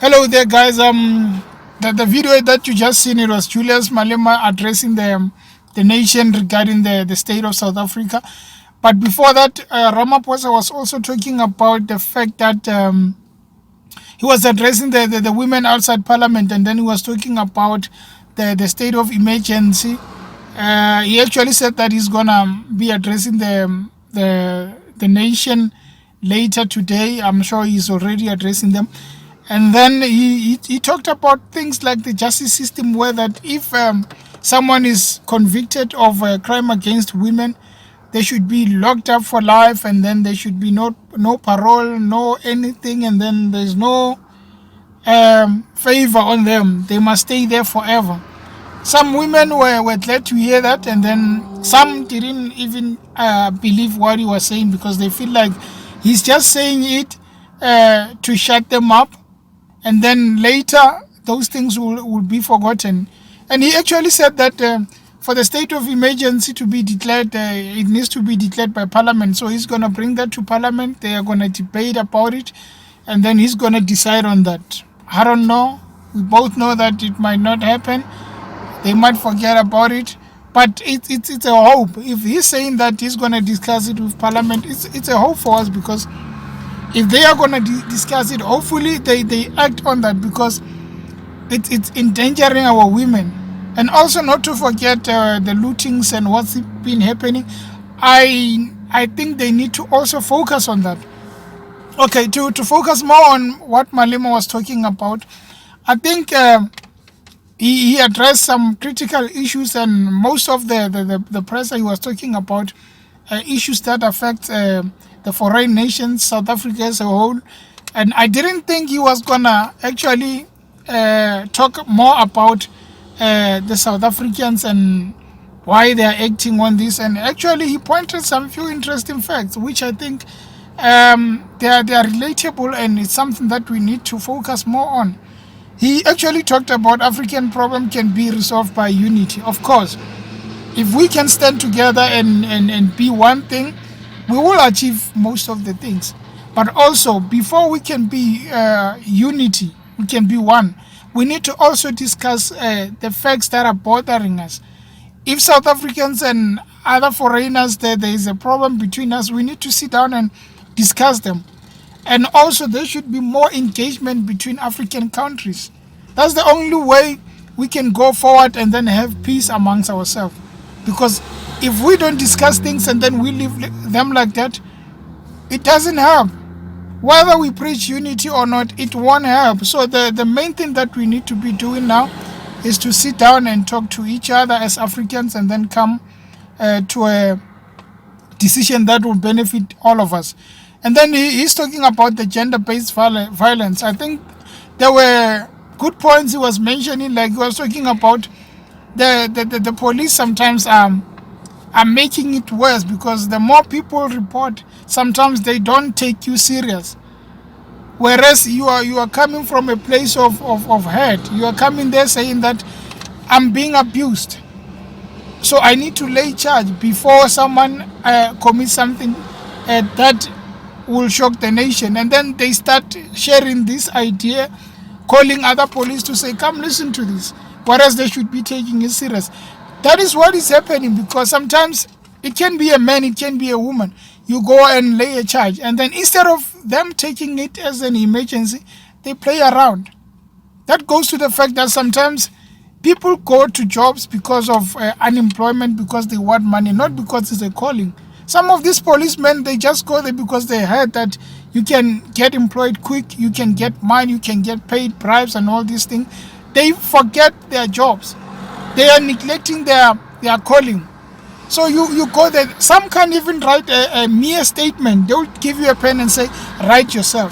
Hello there, guys. The video that you just seen, it was Julius Malema addressing the nation regarding the state of South Africa. But before that, Ramaphosa was also talking about the fact that he was addressing the women outside Parliament, and then he was talking about the state of emergency. He actually said that he's gonna be addressing the nation later today. I'm sure he's already addressing them. And then he talked about things like the justice system, where that if someone is convicted of a crime against women, they should be locked up for life, and then there should be no parole, no anything, and then there's no favor on them. They must stay there forever. Some women were glad to hear that, and then some didn't even believe what he was saying, because they feel like he's just saying it to shut them up, and then later those things will be forgotten. And he actually said that for the state of emergency to be declared, it needs to be declared by Parliament. So he's going to bring that to Parliament. They are going to debate about it, and then he's going to decide on that. I don't know. We both know that it might not happen. They might forget about it. But it's a hope. If he's saying that he's going to discuss it with Parliament, it's a hope for us, because if they are going to discuss it, hopefully they act on that, because it's endangering our women. And also not to forget the lootings and what's been happening. I think they need to also focus on that. Okay, to focus more on what Malema was talking about, I think he addressed some critical issues, and most of the press he was talking about issues that affect the foreign nations, South Africa as a whole. And I didn't think he was gonna actually talk more about the South Africans and why they are acting on this. And actually he pointed some few interesting facts, which I think they are relatable, and it's something that we need to focus more on. He actually talked about African problem can be resolved by unity. Of course, if we can stand together and be one thing, we will achieve most of the things. But also, before we can be unity, we can be one, we need to also discuss the facts that are bothering us. If South Africans and other foreigners, there is a problem between us, we need to sit down and discuss them. And also, there should be more engagement between African countries. That's the only way we can go forward and then have peace amongst ourselves. Because if we don't discuss things and then we leave them like that, it doesn't help. Whether we preach unity or not, it won't help. So the main thing that we need to be doing now is to sit down and talk to each other as Africans, and then come to a decision that will benefit all of us. And then he's talking about the gender-based violence. I think there were good points he was mentioning, like he was talking about the police sometimes are making it worse, because the more people report, sometimes they don't take you serious. Whereas you are coming from a place of hurt. You are coming there saying that I'm being abused, so I need to lay charge before someone commits something that will shock the nation. And then they start sharing this idea, calling other police to say, come listen to this, whereas they should be taking it serious. That is what is happening, because sometimes it can be a man, it can be a woman. You go and lay a charge, and then instead of them taking it as an emergency, they play around. That goes to the fact that sometimes people go to jobs because of unemployment, because they want money, not because it's a calling. Some of these policemen, they just go there because they heard that you can get employed quick, you can get money, you can get paid bribes and all these things. They forget their jobs. They are neglecting their calling. So you go there. Some can't even write a mere statement. They will give you a pen and say, write yourself.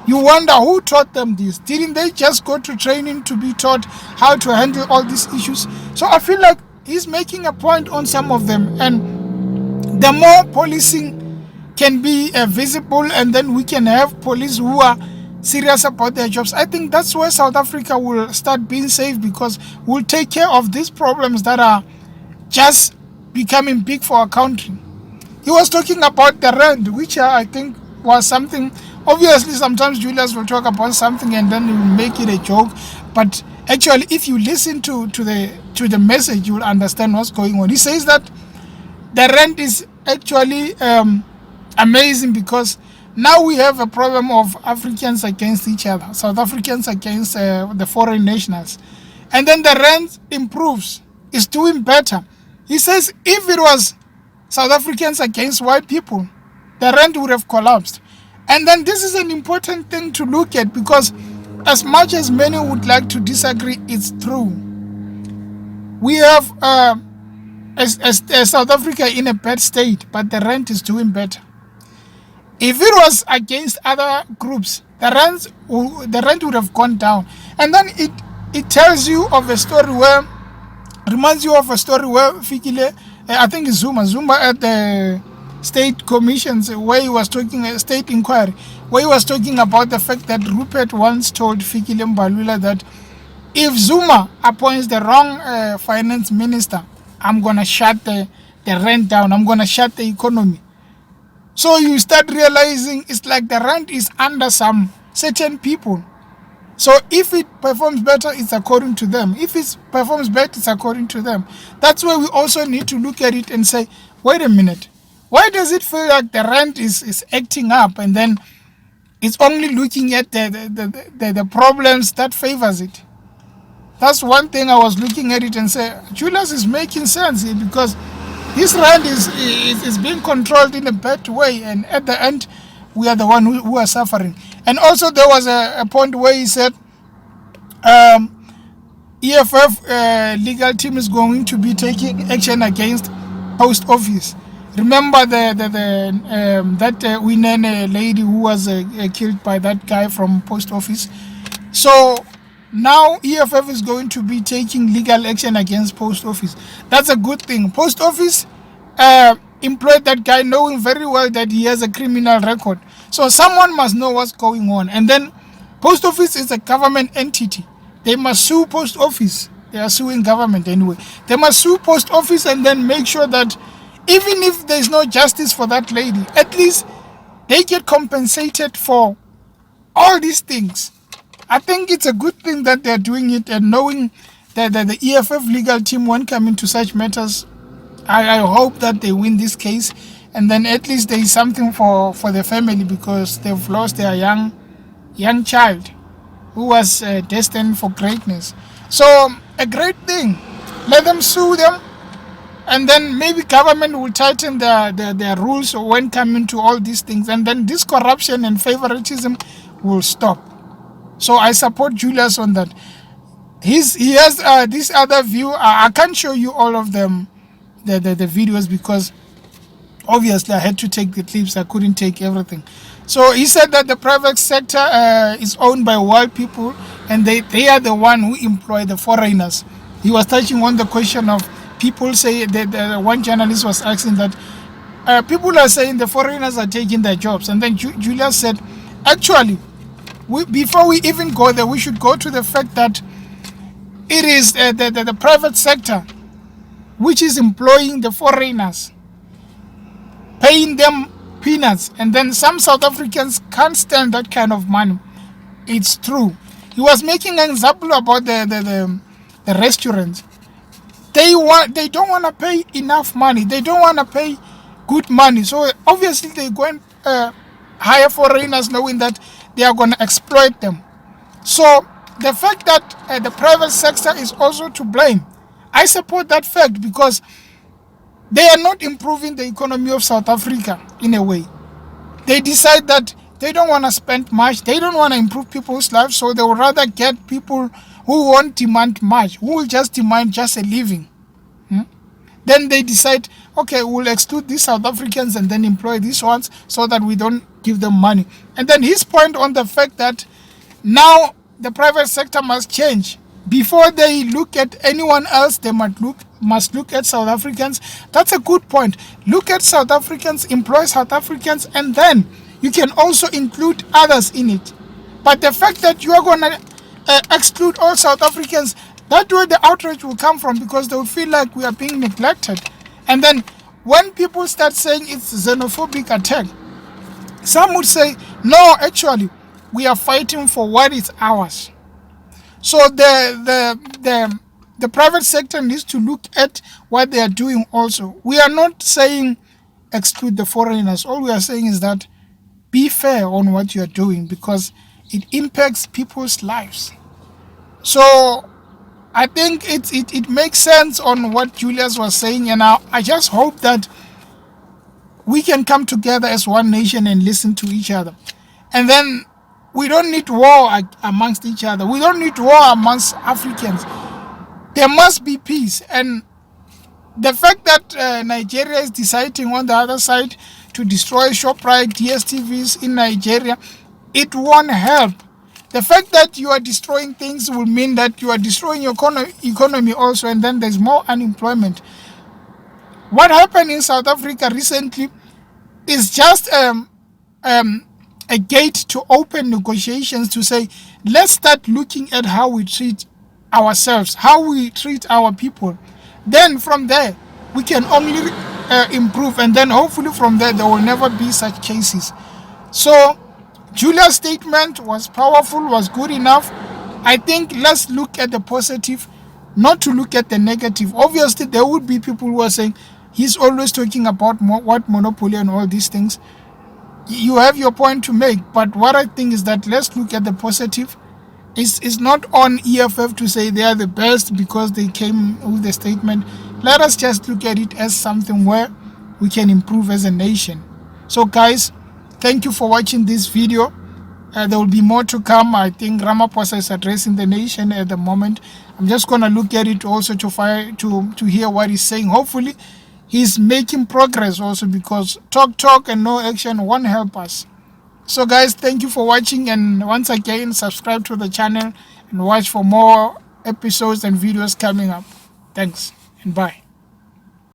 You wonder who taught them this. Didn't they just go to training to be taught how to handle all these issues? So I feel like he's making a point on some of them. And the more policing can be visible, and then we can have police who are serious about their jobs, I think that's where South Africa will start being safe, because we'll take care of these problems that are just becoming big for our country. He was talking about the rand, which I think was something Obviously, sometimes Julius will talk about something and then he will make it a joke. But actually, if you listen to the message, you will understand what's going on. He says that the rent is actually amazing because now we have a problem of Africans against each other, South Africans against the foreign nationals. And then the rent improves, it's doing better. He says if it was South Africans against white people, the rent would have collapsed. And then this is an important thing to look at because as much as many would like to disagree, it's true. We have South Africa in a bad state, but the rent is doing better. If it was against other groups, the rent would have gone down. And then it tells you of a story where, reminds you of a story where Fikile, I think it's Zuma at the state commissions, where he was talking, state inquiry, where he was talking about the fact that Rupert once told Fikile Mbalula that if Zuma appoints the wrong finance minister, I'm going to shut the rent down, I'm going to shut the economy. So you start realizing it's like the rent is under some certain people. So if it performs better, it's according to them. If it performs better, it's according to them. That's why we also need to look at it and say, wait a minute, why does it feel like the rent is acting up and then it's only looking at the problems that favors it? That's one thing I was looking at it and say, Julius is making sense here because this rent is being controlled in a bad way, and at the end, we are the one who are suffering. And also, there was a point where he said, EFF legal team is going to be taking action against post office. Remember that Winene lady who was killed by that guy from post office. So now EFF is going to be taking legal action against post office. That's a good thing. Post office employed that guy knowing very well that he has a criminal record. So someone must know what's going on. And then post office is a government entity. They must sue post office. They are suing government anyway. They must sue post office and then make sure that even if there's no justice for that lady, at least they get compensated for all these things. I think it's a good thing that they're doing it, and knowing that the EFF legal team won't come into such matters, I hope that they win this case, and then at least there is something for the family because they've lost their young child who was destined for greatness. So a great thing. Let them sue them, and then maybe government will tighten their rules when coming to all these things, and then this corruption and favoritism will stop. So I support Julius on that. He has this other view. I can't show you all of them, the videos, because obviously I had to take the clips. I couldn't take everything. So he said that the private sector is owned by white people, and they are the one who employ the foreigners. He was touching on the question of people say that one journalist was asking that people are saying the foreigners are taking their jobs, and then Julius said, actually, before we even go there, we should go to the fact that it is the private sector which is employing the foreigners, paying them peanuts, and then some South Africans can't stand that kind of money. It's true. He was making an example about the restaurants. They don't want to pay enough money. They don't want to pay good money. So obviously they go and hire foreigners knowing that they are going to exploit them. So the fact that the private sector is also to blame, I support that fact because they are not improving the economy of South Africa in a way. They decide that they don't want to spend much, they don't want to improve people's lives, so they would rather get people who won't demand much, who will just demand just a living. Then they decide, okay, we'll exclude these South Africans and then employ these ones so that we don't give them money. And then his point on the fact that now the private sector must change. Before they look at anyone else, they must look at South Africans. That's a good point. Look at South Africans, employ South Africans, and then you can also include others in it. But the fact that you are going to exclude all South Africans, that's where the outrage will come from, because they will feel like we are being neglected. And then when people start saying it's a xenophobic attack, some would say, No, actually, we are fighting for what is ours. So the private sector needs to look at what they are doing also. We are not saying exclude the foreigners. All we are saying is that be fair on what you are doing, because it impacts people's lives. So I think it makes sense on what Julius was saying, and I just hope that we can come together as one nation and listen to each other. And then we don't need war amongst each other. We don't need war amongst Africans. There must be peace. And the fact that Nigeria is deciding on the other side to destroy ShopRite, DSTVs in Nigeria, it won't help. The fact that you are destroying things will mean that you are destroying your economy also, and then there's more unemployment. What happened in South Africa recently is just a gate to open negotiations to say, let's start looking at how we treat ourselves, how we treat our people. Then from there, we can only improve, and then hopefully from there will never be such cases. So Julia's statement was powerful, was good enough. I think let's look at the positive, not to look at the negative. Obviously, there would be people who are saying he's always talking about what monopoly and all these things. You have your point to make, but what I think is that let's look at the positive. It's not on EFF to say they are the best because they came with the statement. Let us just look at it as something where we can improve as a nation. So guys, thank you for watching this video. There will be more to come. I think Ramaphosa is addressing the nation at the moment. I'm just going to look at it also to hear what he's saying. Hopefully, he's making progress also, because talk and no action won't help us. So guys, thank you for watching, and once again, subscribe to the channel and watch for more episodes and videos coming up. Thanks and bye.